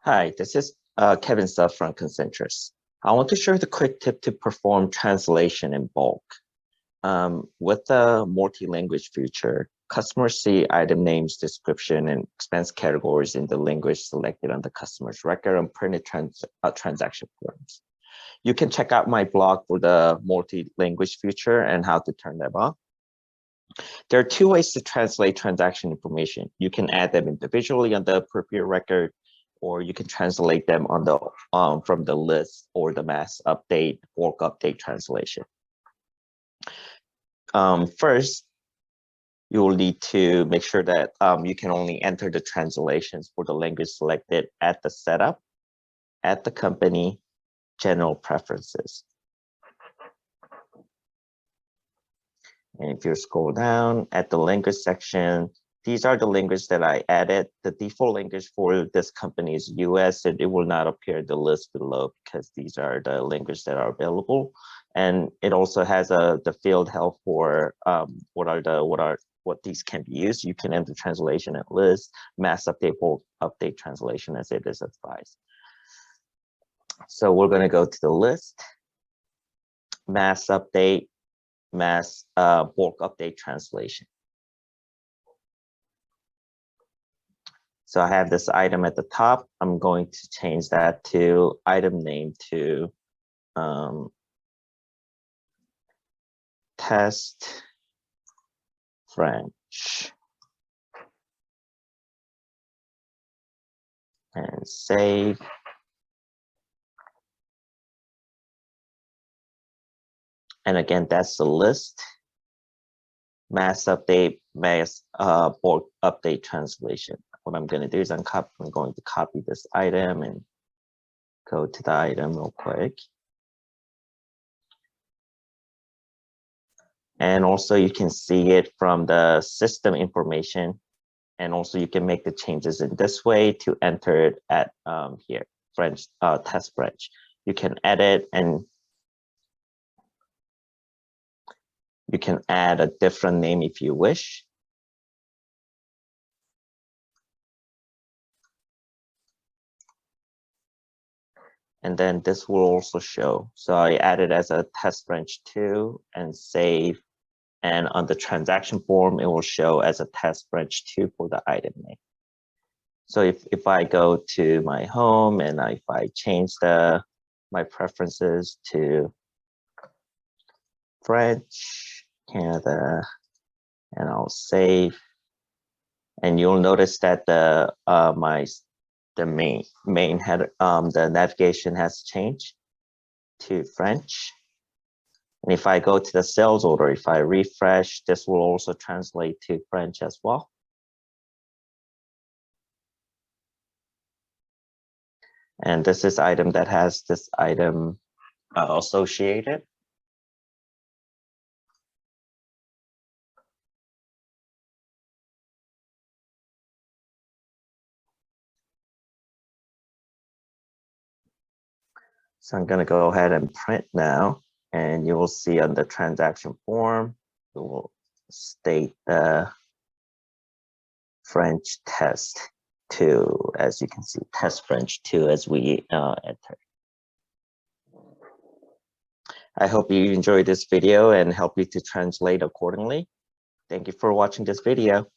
Hi, this is Kevin Stuff from Concentrus. I want to share the quick tip to perform translation in bulk. With the multi-language feature, customers see item names, description, and expense categories in the language selected on the customer's record and printed transaction forms. You can check out my blog for the multi-language feature and how to turn them on. There are two ways to translate transaction information. You can add them individually on the appropriate record, or you can translate them on the from the list or the mass update, bulk update translation. First, you will need to make sure that you can only enter the translations for the language selected at the setup, at the company, general preferences. And if you scroll down at the language section, these are the languages that I added. The default language for this company is US, and it will not appear in the list below because these are the languages that are available. And it also has the field help for what these can be used. You can enter translation and list, mass update, bulk update translation as it is advised. So we're going to go to the list, mass update, mass bulk update translation. So I have this item at the top. I'm going to change that to item name to test French and save. And again, that's the list, mass update, mass bulk update translation. What I'm going to do is I'm going to copy this item and go to the item real quick. And also you can see it from the system information. And also you can make the changes in this way to enter it at here, French, test French. You can edit and you can add a different name if you wish. And then this will also show. So I added as a test French 2 and save. And on the transaction form, it will show as a test French 2 for the item name. So if I go to my home and if I change my preferences to French, Canada, and I'll save. And you'll notice that the main header, the navigation has changed to French. And if I go to the sales order, if I refresh, this will also translate to French as well. And this is item that has this item associated. So I'm going to go ahead and print now, and you will see on the transaction form, it will state the French test 2, as you can see, test French 2 as we enter. I hope you enjoyed this video and help you to translate accordingly. Thank you for watching this video.